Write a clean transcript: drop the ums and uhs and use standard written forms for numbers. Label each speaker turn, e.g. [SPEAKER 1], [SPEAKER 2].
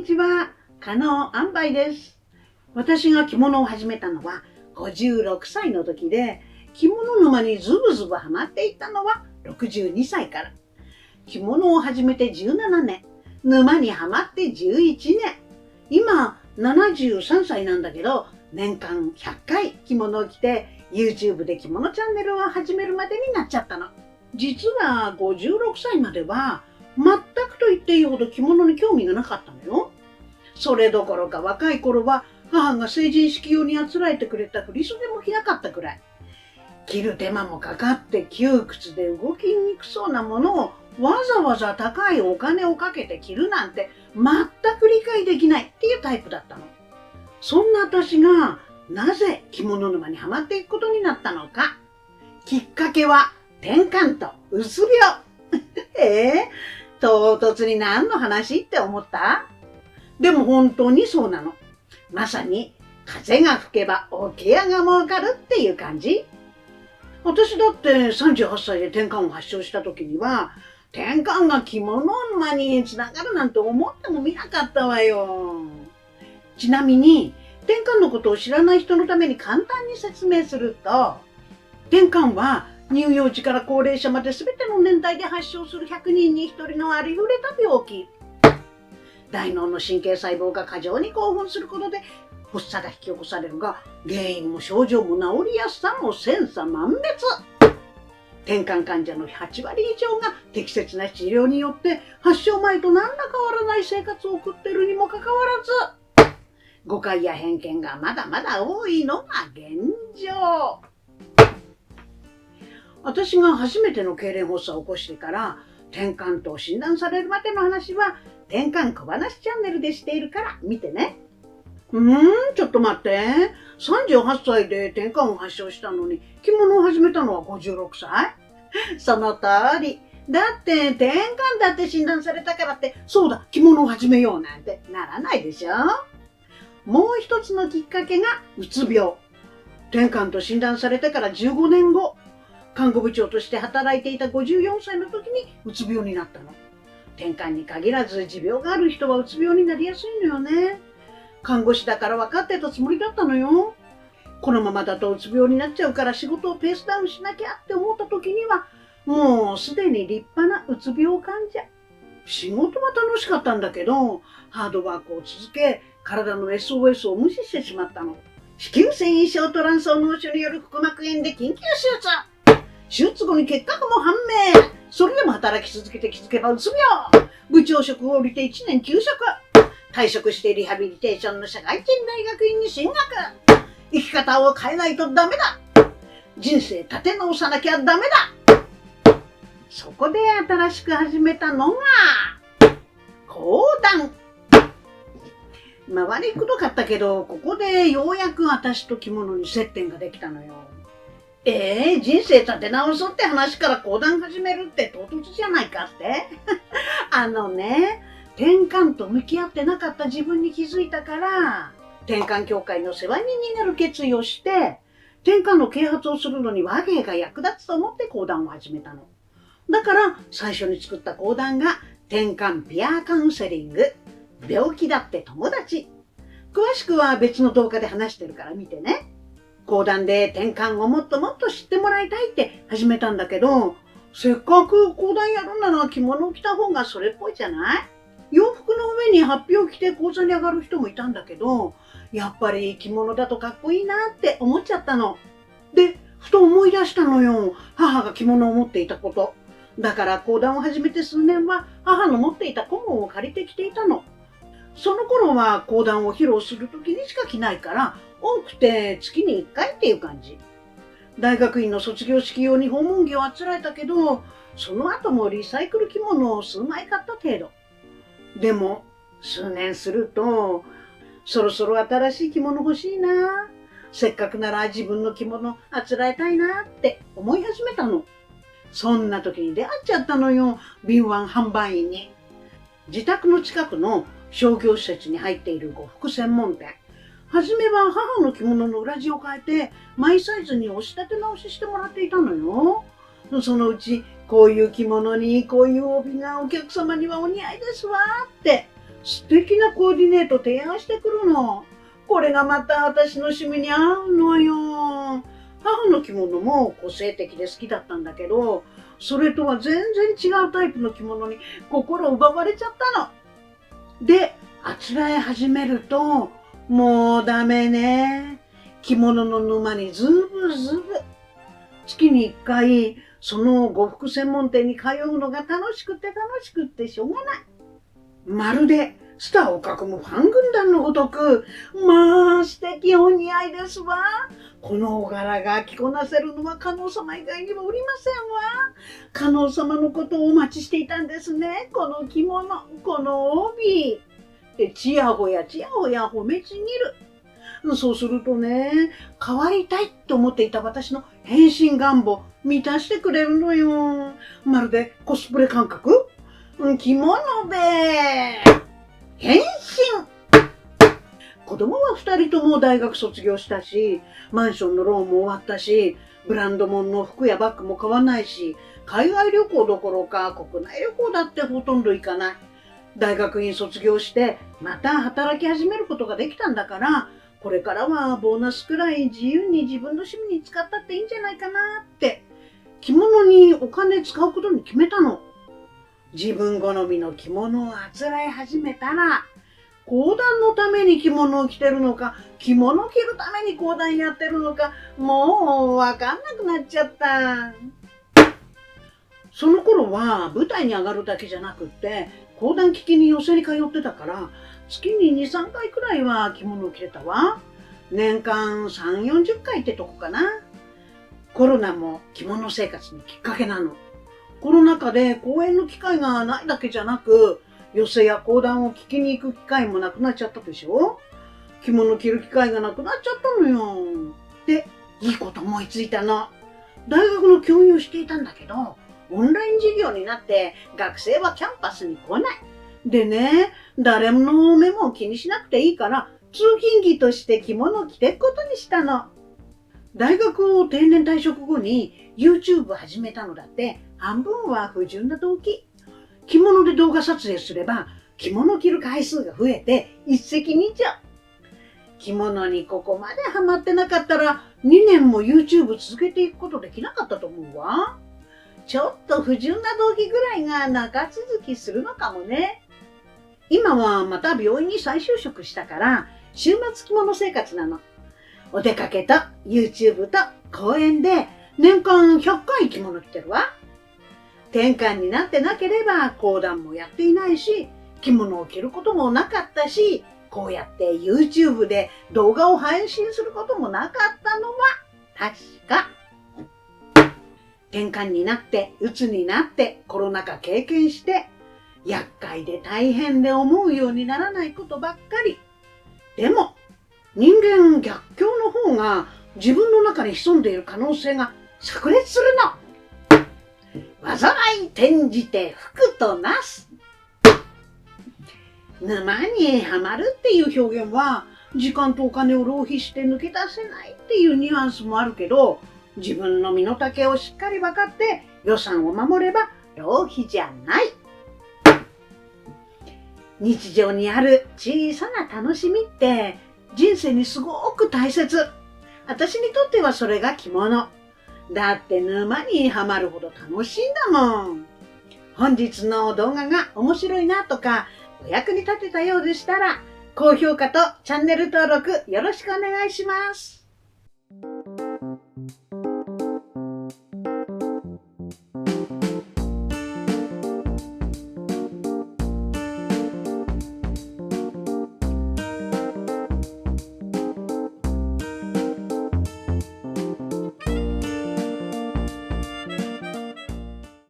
[SPEAKER 1] にちは、加納あんばいです。私が着物を始めたのは56歳の時で、着物沼にズブズブハマっていったのは62歳から。着物を始めて17年、沼にはまって11年。今73歳なんだけど、年間100回着物を着て YouTube で着物チャンネルを始めるまでになっちゃったの。実は56歳までは全くと言っていいほど着物に興味がなかったのよ。それどころか若い頃は母が成人式用にあつらえてくれた振り袖も着なかったくらい。着る手間もかかって窮屈で動きにくそうなものをわざわざ高いお金をかけて着るなんて全く理解できないっていうタイプだったの。そんな私がなぜ着物沼にはまっていくことになったのか。きっかけは転換とうつ病。唐突に何の話って思った？でも本当にそうなの。まさに風が吹けば桶屋が儲かるっていう感じ。私だって38歳で転換を発症した時には、転換が着物沼につながるなんて思ってもみなかったわよ。ちなみに転換のことを知らない人のために簡単に説明すると、転換は乳幼児から高齢者まで全ての年代で発症する100人に1人のありふれた病気。大脳の神経細胞が過剰に興奮することで発作が引き起こされるが、原因も症状も治りやすさも千差万別。転換患者の8割以上が適切な治療によって発症前と何ら変わらない生活を送っているにもかかわらず、誤解や偏見がまだまだ多いのが現状。私が初めての痙攣発作を起こしてから転換と診断されるまでの話は転換小話チャンネルでしているから見てね。ちょっと待って。38歳で転換を発症したのに着物を始めたのは56歳？その通り。だって転換だって診断されたからって、そうだ着物を始めようなんてならないでしょ。もう一つのきっかけがうつ病。転換と診断されてから15年後、看護部長として働いていた54歳の時にうつ病になったの。転換に限らず持病がある人はうつ病になりやすいのよね。看護師だから分かってたつもりだったのよ。このままだとうつ病になっちゃうから仕事をペースダウンしなきゃって思った時には、もうすでに立派なうつ病患者。仕事は楽しかったんだけど、ハードワークを続け、体の SOS を無視してしまったの。子宮繊維症トランソー脳腫による腹膜炎で緊急手術。手術後に結核も判明。それでも働き続けて気づけばうつ病。部長職を降りて1年休職。退職してリハビリテーションの社会人大学院に進学。生き方を変えないとダメだ。人生立て直さなきゃダメだ。そこで新しく始めたのが講談。回りくどかったけど、ここでようやく私と着物に接点ができたのよ。人生立て直そうって話から講談始めるって唐突じゃないかって転換と向き合ってなかった自分に気づいたから、転換協会の世話人になる決意をして、転換の啓発をするのに話芸が役立つと思って講談を始めたの。だから最初に作った講談が転換ピアカウンセリング、病気だって友達。詳しくは別の動画で話してるから見てね。講談で転換をもっともっと知ってもらいたいって始めたんだけど、せっかく講談やるなら着物を着た方がそれっぽいじゃない？洋服の上に発表を着て講座に上がる人もいたんだけど、やっぱり着物だとかっこいいなって思っちゃったの。で、ふと思い出したのよ。母が着物を持っていたこと。だから講談を始めて数年は母の持っていた顧問を借りてきていたの。その頃は講談を披露する時にしか着ないから、多くて月に1回っていう感じ。大学院の卒業式用に訪問着をあつらえたけど、その後もリサイクル着物を数枚買った程度。でも数年すると、そろそろ新しい着物欲しいな。せっかくなら自分の着物あつらえたいなって思い始めたの。そんな時に出会っちゃったのよ、敏腕販売員に。自宅の近くの商業施設に入っている呉服専門店。はじめは母の着物の裏地を変えてマイサイズに押し立て直ししてもらっていたのよ。そのうちこういう着物にこういう帯がお客様にはお似合いですわって素敵なコーディネート提案してくるの。これがまた私の趣味に合うのよ。母の着物も個性的で好きだったんだけど、それとは全然違うタイプの着物に心奪われちゃったの。で、あつらえ始めると、もうダメね。着物の沼にズブズブ。月に1回、その呉服専門店に通うのが楽しくてしょうがない。まるでスターを囲むファン軍団のごとく、まあ素敵お似合いですわ。このお柄が着こなせるのは加納様以外にはおりませんわ。加納様のことをお待ちしていたんですね。この着物、この帯。で、ちやほや褒めちぎる。そうするとね、変わりたいと思っていた私の変身願望満たしてくれるのよ。まるでコスプレ感覚。着物で変身。子供は2人とも大学卒業したし、マンションのローンも終わったし、ブランド物の服やバッグも買わないし、海外旅行どころか国内旅行だってほとんど行かない。大学院卒業してまた働き始めることができたんだから、これからはボーナスくらい自由に自分の趣味に使ったっていいんじゃないかなって、着物にお金使うことに決めたの。自分好みの着物をあつらえ始めたら、講談のために着物を着てるのか、着物を着るために講談やってるのか、もうわかんなくなっちゃった。その頃は舞台に上がるだけじゃなくって、講談聞きに寄席に通ってたから、月に2、3回くらいは着物を着てたわ。年間3、40回ってとこかな。コロナも着物生活のきっかけなの。コロナ禍で公演の機会がないだけじゃなく、寄席や講談を聞きに行く機会もなくなっちゃったでしょ。着物着る機会がなくなっちゃったのよ。で、いいこと思いついたの。大学の教員をしていたんだけど、オンライン授業になって学生はキャンパスに来ない。でね、誰の目も気にしなくていいから、通勤着として着物を着ていくことにしたの。大学を定年退職後に YouTube 始めたのだって、半分は不純な動機。着物で動画撮影すれば、着物を着る回数が増えて一石二鳥。着物にここまでハマってなかったら、2年も YouTube 続けていくことできなかったと思うわ。ちょっと不純な動機ぐらいが長続きするのかもね。今はまた病院に再就職したから、週末着物生活なの。お出かけと YouTube と公園で年間100回着物着てるわ。転換になってなければ講談もやっていないし、着物を着ることもなかったし、こうやって YouTube で動画を配信することもなかったのは確か。転換になって、鬱になって、コロナ禍経験して、厄介で大変で思うようにならないことばっかり。でも、人間逆境の方が自分の中に潜んでいる可能性が炸裂するの。災い転じて福となす。沼にはまるっていう表現は、時間とお金を浪費して抜け出せないっていうニュアンスもあるけど、自分の身の丈をしっかり分かって予算を守れば浪費じゃない。日常にある小さな楽しみって人生にすごく大切。私にとってはそれが着物。だって沼にはまるほど楽しいんだもん。本日の動画が面白いなとかお役に立てたようでしたら、高評価とチャンネル登録よろしくお願いします。